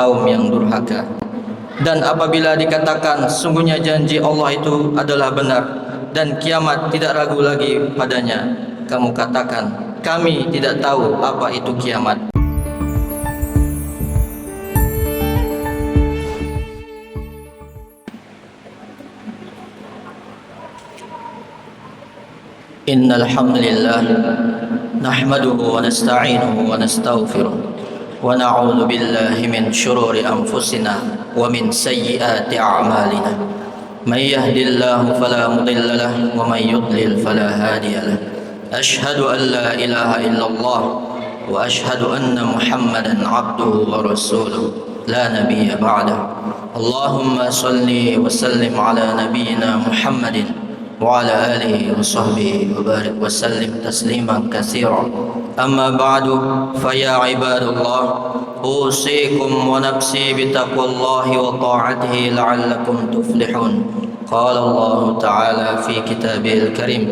kaum yang durhaka. Dan apabila dikatakan sungguhnya janji Allah itu adalah benar dan kiamat tidak ragu lagi padanya, kamu katakan kami tidak tahu apa itu kiamat. Innal hamdalillah nahmaduhu wa nasta'inuhu wa nastaghfiruh wa na'udzu billahi min shururi anfusina wa min sayyiati a'malina. May yahdihillahu fala mudilla lahu wa may yudlil fala hadiya lahu. Ashhadu an la ilaha illallah wa ashhadu anna Muhammadan 'abduhu wa rasuluh la nabiyya ba'dahu. Allahumma shalli wa sallim ala nabiyyina Muhammadin وعلى آله وصحبه وبارك وسلم تسليما كثيرا. أما بعد فيا عباد الله أوصيكم ونفسي بتقوى الله وطاعته لعلكم تفلحون. قال الله تعالى في كتابه الكريم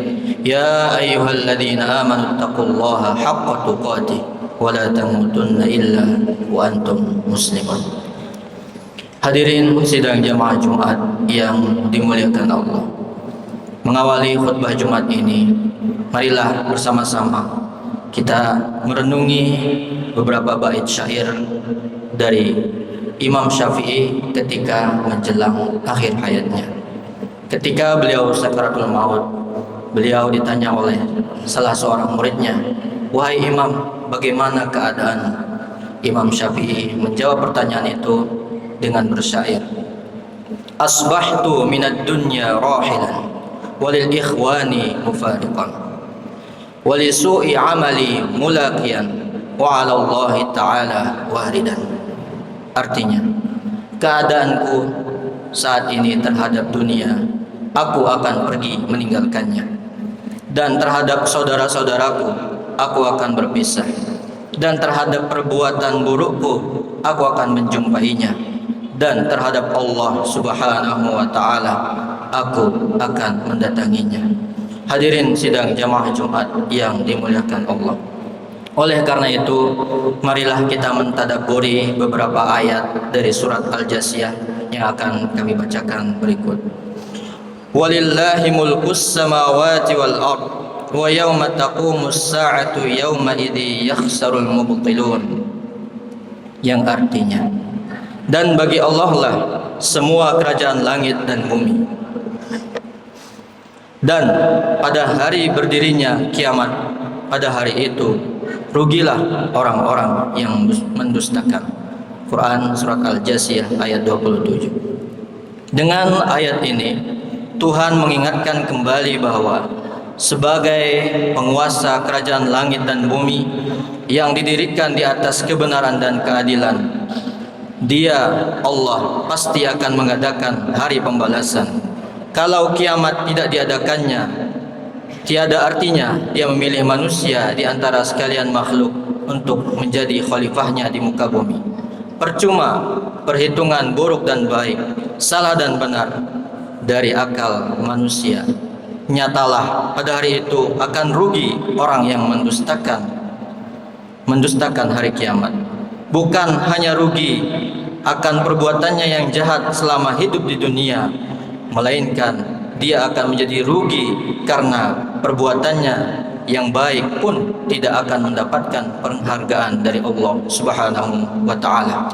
يا أيها الذين آمنوا اتقوا الله حق تقاته ولا تموتن إلا وأنتم مسلمون. Hadirin sidang jamaah Jumat yang dimuliakan Allah, mengawali khutbah Jumat ini, marilah bersama-sama kita merenungi beberapa bait syair dari Imam Syafi'i ketika menjelang akhir hayatnya. Ketika beliau sakaratul maut, beliau ditanya oleh salah seorang muridnya, "Wahai Imam, bagaimana keadaan?" Imam Syafi'i menjawab pertanyaan itu dengan bersyair, "Asbahtu minad dunya rahilan walil ikhwani mufariqan wali su'i amali mulaqiyan wa 'ala Allah ta'ala waridan." Artinya, keadaanku saat ini terhadap dunia, aku akan pergi meninggalkannya, dan terhadap saudara-saudaraku aku akan berpisah, dan terhadap perbuatan burukku aku akan menjumpainya, dan terhadap Allah Subhanahu wa ta'ala aku akan mendatanginya. Hadirin sidang jamaah Jumat yang dimuliakan Allah, oleh karena itu marilah kita mentadabburi beberapa ayat dari surat Al-Jasiyah yang akan kami bacakan berikut. Walillahi mulkus samawati wal ard wa yawma taqumus sa'atu yawma idzi yakhsarul mubtilun, yang artinya, dan bagi Allah lah semua kerajaan langit dan bumi, dan pada hari berdirinya kiamat, pada hari itu rugilah orang-orang yang mendustakan. Quran surat Al-Jasiyah ayat 27. Dengan ayat ini Tuhan mengingatkan kembali bahwa sebagai penguasa kerajaan langit dan bumi yang didirikan di atas kebenaran dan keadilan, Dia, Allah, pasti akan mengadakan hari pembalasan. Kalau kiamat tidak diadakannya, tiada artinya Dia memilih manusia di antara sekalian makhluk untuk menjadi khalifahnya di muka bumi. Percuma perhitungan buruk dan baik, salah dan benar dari akal manusia. Nyatalah pada hari itu akan rugi orang yang mendustakan hari kiamat. Bukan hanya rugi akan perbuatannya yang jahat selama hidup di dunia, melainkan dia akan menjadi rugi karena perbuatannya yang baik pun tidak akan mendapatkan penghargaan dari Allah Subhanahu wa ta'ala.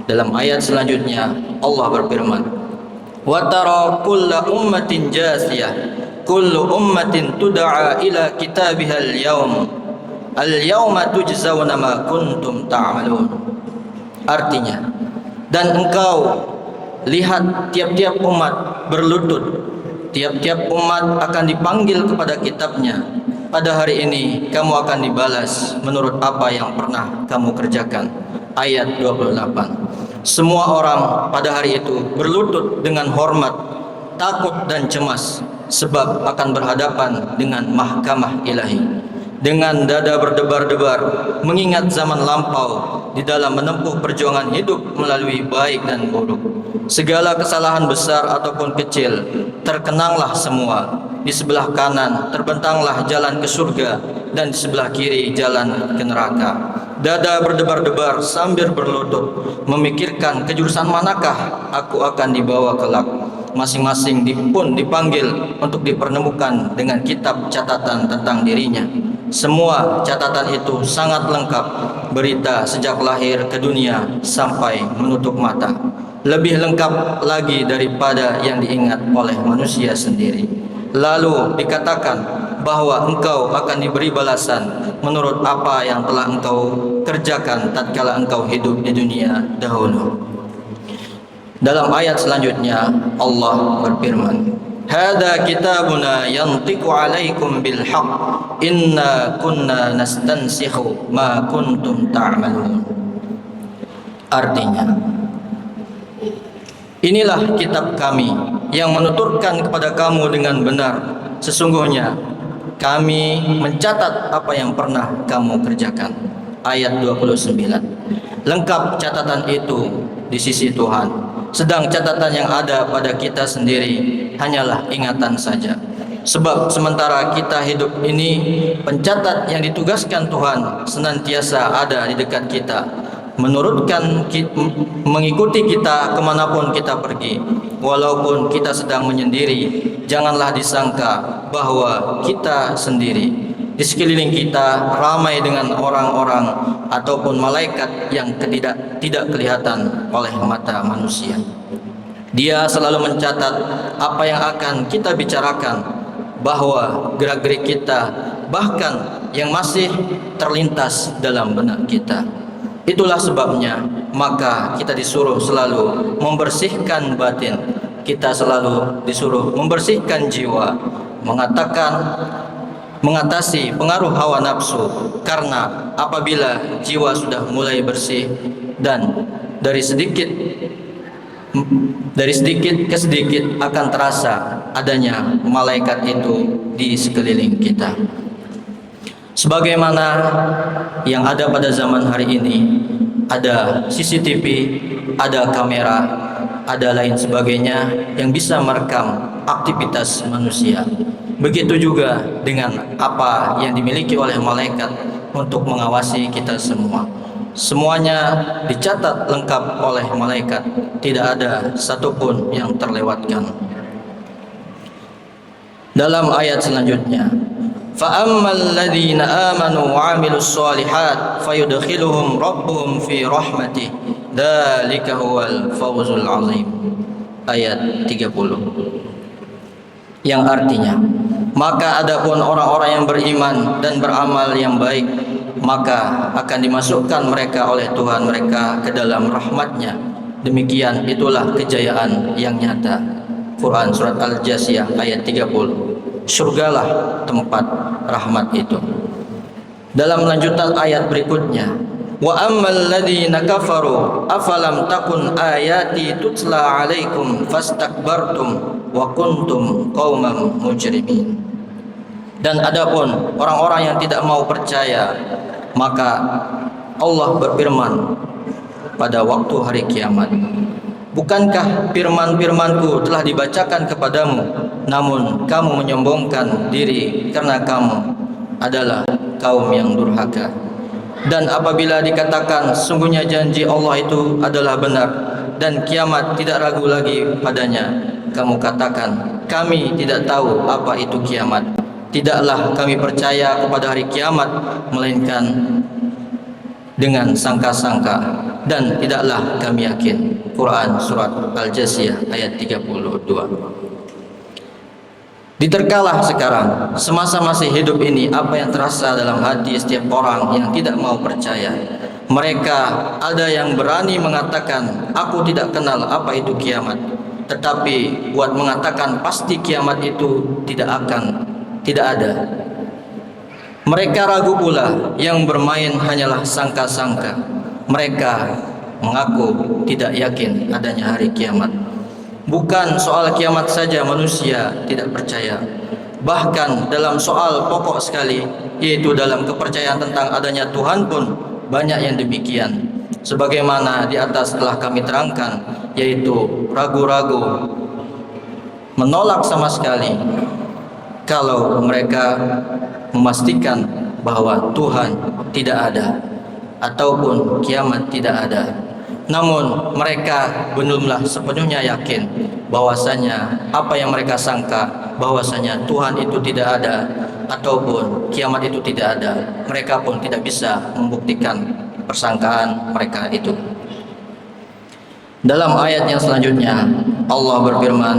Dalam ayat selanjutnya Allah berfirman, "Wa tara kulla ummatin jasiyah, kullu ummatin tud'a ila kitabiha al-yawma tujzawna ma kuntum ta'malun." Artinya, dan engkau lihat tiap-tiap umat berlutut, tiap-tiap umat akan dipanggil kepada kitabnya. Pada hari ini kamu akan dibalas menurut apa yang pernah kamu kerjakan. Ayat 28. Semua orang pada hari itu berlutut dengan hormat, takut dan cemas, sebab akan berhadapan dengan mahkamah ilahi. Dengan dada berdebar-debar, mengingat zaman lampau di dalam menempuh perjuangan hidup melalui baik dan buruk. Segala kesalahan besar ataupun kecil terkenanglah semua. Di sebelah kanan terbentanglah jalan ke surga, dan di sebelah kiri jalan ke neraka. Dada berdebar-debar sambil berlutut memikirkan ke jurusan manakah aku akan dibawa kelak. Masing-masing pun dipanggil untuk dipertemukan dengan kitab catatan tentang dirinya. Semua catatan itu sangat lengkap, berita sejak lahir ke dunia sampai menutup mata. Lebih lengkap lagi daripada yang diingat oleh manusia sendiri. Lalu dikatakan bahwa engkau akan diberi balasan menurut apa yang telah engkau kerjakan tatkala engkau hidup di dunia dahulu. Dalam ayat selanjutnya Allah berfirman, "Hada kitabuna yantiqu 'alaikum bil haqq inna kunna nastansikhu ma kuntum ta'malun." Artinya, inilah kitab kami yang menuturkan kepada kamu dengan benar. Sesungguhnya kami mencatat apa yang pernah kamu kerjakan. Ayat 29. Lengkap catatan itu di sisi Tuhan. Sedang catatan yang ada pada kita sendiri hanyalah ingatan saja. Sebab sementara kita hidup ini, pencatat yang ditugaskan Tuhan senantiasa ada di dekat kita, mengikuti kita kemanapun kita pergi. Walaupun kita sedang menyendiri, janganlah disangka bahwa kita sendiri. Di sekeliling kita ramai dengan orang-orang ataupun malaikat yang tidak kelihatan oleh mata manusia. Dia selalu mencatat apa yang akan kita bicarakan, bahwa gerak-gerik kita, bahkan yang masih terlintas dalam benak kita. Itulah sebabnya maka kita disuruh selalu membersihkan batin, kita selalu disuruh membersihkan jiwa, mengatasi pengaruh hawa nafsu, karena apabila jiwa sudah mulai bersih dan dari sedikit ke sedikit akan terasa adanya malaikat itu di sekeliling kita. Sebagaimana yang ada pada zaman hari ini, ada CCTV, ada kamera, ada lain sebagainya yang bisa merekam aktivitas manusia. Begitu juga dengan apa yang dimiliki oleh malaikat untuk mengawasi kita semua. Semuanya dicatat lengkap oleh malaikat, tidak ada satupun yang terlewatkan. Dalam ayat selanjutnya, فَأَمَّا الَّذِينَ آمَنُوا وَعَمِلُوا الصَّالِحَاتِ فَيُدْخِلُهُمْ رَبُّهُمْ فِي رَحْمَتِهِ ذَلِكَ هُوَ الْفَوْزُ الْعَظِيمُ. Ayat 30. Yang artinya, maka adapun orang-orang yang beriman dan beramal yang baik, maka akan dimasukkan mereka oleh Tuhan mereka ke dalam rahmat-Nya. Demikian itulah kejayaan yang nyata. Quran surat Al-Jasiyah ayat 30. Surgalah tempat rahmat itu. Dalam lanjutan ayat berikutnya, wa ammal ladzina kafaru afalam takun ayati tutla alaikum fastakbartum wa kuntum qauman mujrimin. Dan adapun orang-orang yang tidak mau percaya, maka Allah berfirman pada waktu hari kiamat, bukankah firman-firmanku telah dibacakan kepadamu, namun kamu menyombongkan diri karena kamu adalah kaum yang durhaka. Dan apabila dikatakan sungguhnya janji Allah itu adalah benar dan kiamat tidak ragu lagi padanya, kamu katakan kami tidak tahu apa itu kiamat. Tidaklah kami percaya kepada hari kiamat melainkan dengan sangka-sangka, dan tidaklah kami yakin. Quran surat Al-Jasiyah ayat 32. Diterkalah sekarang semasa masih hidup ini apa yang terasa dalam hati setiap orang yang tidak mau percaya. Mereka ada yang berani mengatakan aku tidak kenal apa itu kiamat, tetapi buat mengatakan pasti kiamat itu tidak ada. Mereka ragu pula yang bermain hanyalah sangka-sangka. Mereka mengaku tidak yakin adanya hari kiamat. Bukan soal kiamat saja manusia tidak percaya. Bahkan dalam soal pokok sekali, yaitu dalam kepercayaan tentang adanya Tuhan pun banyak yang demikian. Sebagaimana di atas telah kami terangkan, yaitu ragu-ragu, menolak sama sekali kalau mereka memastikan bahwa Tuhan tidak ada ataupun kiamat tidak ada. Namun mereka belumlah sepenuhnya yakin bahwasanya apa yang mereka sangka bahwasanya Tuhan itu tidak ada ataupun kiamat itu tidak ada, mereka pun tidak bisa membuktikan persangkaan mereka itu. Dalam ayat yang selanjutnya Allah berfirman,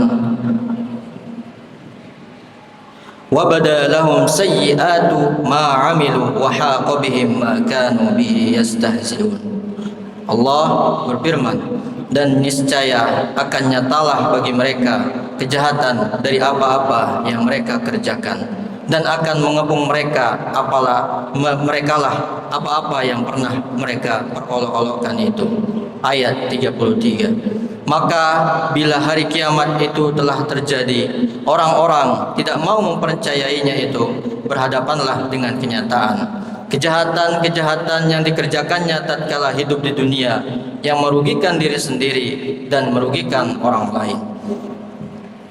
wa badalahum sayyi'atu ma 'amilu wa haqa bihim ma kanu bihi yastahzi'un. Allah berfirman, dan niscaya akan nyatalah bagi mereka kejahatan dari apa-apa yang mereka kerjakan, dan akan mengepung mereka merekalah apa-apa yang pernah mereka perolok-olokkan itu. Ayat 33. Maka bila hari kiamat itu telah terjadi, orang-orang tidak mau mempercayainya itu, berhadapanlah dengan kenyataan kejahatan-kejahatan yang dikerjakannya tatkala hidup di dunia, yang merugikan diri sendiri dan merugikan orang lain.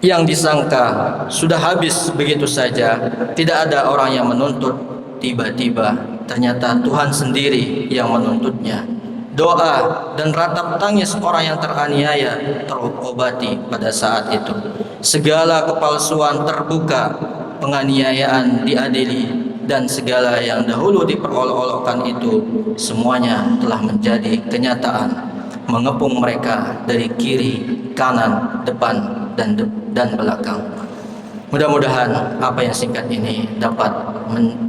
Yang disangka sudah habis begitu saja, tidak ada orang yang menuntut, tiba-tiba ternyata Tuhan sendiri yang menuntutnya. Doa dan ratap tangis orang yang teraniaya terobati pada saat itu. Segala kepalsuan terbuka, penganiayaan diadili, dan segala yang dahulu diperolok-olokkan itu semuanya telah menjadi kenyataan, mengepung mereka dari kiri, kanan, depan, dan belakang. Mudah-mudahan apa yang singkat ini dapat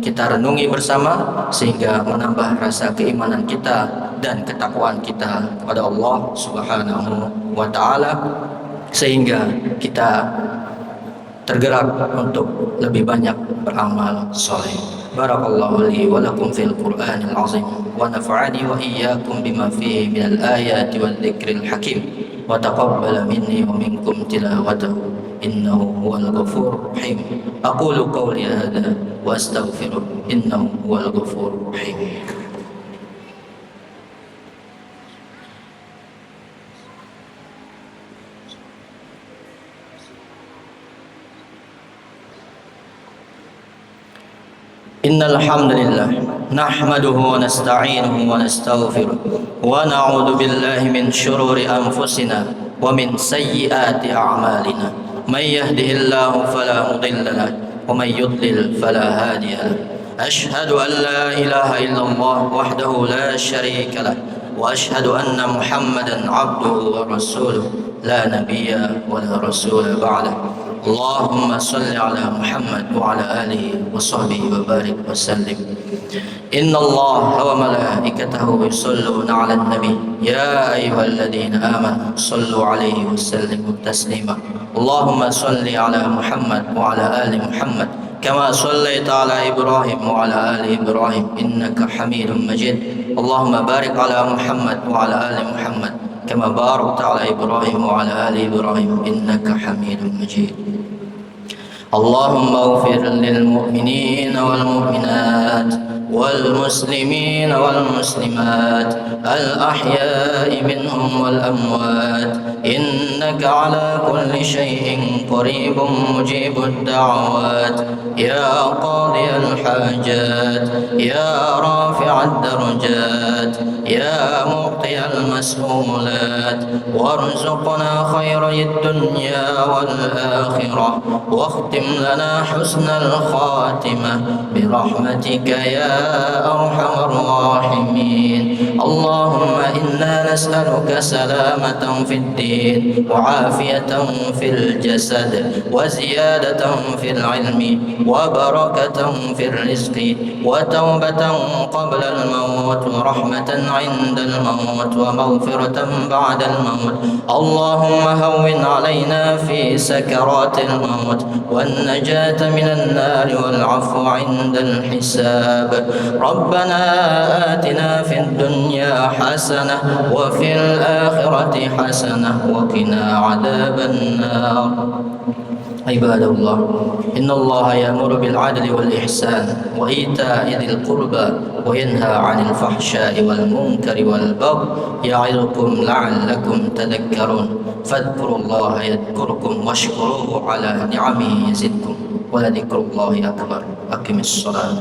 kita renungi bersama, sehingga menambah rasa keimanan kita dan ketakwaan kita kepada Allah Subhanahu wa Ta'ala, sehingga kita tergerak untuk lebih banyak beramal soleh. Barakallahu li wa lakum fil Qur'anil azim, wa nafa'ani wa iyyakum bima fihi minal ayati wal dzikril hakim, wa taqabbala minni wa minkum tilawatahu innahu huwal ghafurur rahim. Aqulu qawli hadha wa astaghfiruh, innahu huwal ghafurur rahim. Innal hamdalillah nahmaduhu wa nasta'inuhu wa nastaghfiruh wa na'udzu billahi min shururi anfusina wa min sayyiati a'malina. May yahdihillahu fala mudilla lahu wa may yudlil fala hadiya lahu. Ashhadu an la ilaha illallah wahdahu la syarika lahu wa ashhadu anna Muhammadan 'abduhu wa rasuluh la nabiyya wa la rasula ba'dahu. Allahumma salli ala Muhammad wa ala alihi wa sahbihi wa barik wa sallim. Inna Allah wa malaikatahu yusalluna ala nabi ya ayyuhalladhina amanu sallu alaihi wa sallimu taslima. Allahumma salli ala Muhammad wa ala ali Muhammad kama sallaita ala Ibrahim wa ala ali Ibrahim innaka Hamidum Majid. Allahumma barik ala Muhammad wa ala ali Muhammad kama barakta ala Ibrahim wa ala ali Ibrahim innaka Hamidum Majid. Allahumma ighfir lil mu'minina wal mu'minat wal muslimina wal muslimat al ahya'i minhum wal amwat innaka ala kulli shay'in qaribun mujibud da'awat ya qadiyal hajat ya rafi'ad darajat ya mu'tiyal mas'ulat warzuqna khairid dunya wal akhirah واختم لنا حسن الخاتمة برحمتك يا أرحم الراحمين. اللهم إنا نسألك سلامة في الدين وعافية في الجسد وزيادة في العلم وبركة في الرزق وتوبة قبل الموت ورحمة عند الموت ومغفرة بعد الموت. اللهم هون علينا في سكرات الموت والنجاة من النار والعفو عند الحساب. ربنا آتنا في الدنيا حسنة وفي الآخرة حسنة وقنا عذاب النار. عباد الله إن الله يأمر بالعدل والإحسان وإيتاء ذي القربى وينهى عن الفحشاء والمنكر والبغي يعظكم لعلكم تذكرون. فاذكروا الله يذكركم واشكروه على نعمه يزدكم ولذكر الله أكبر. أقم الصلاة.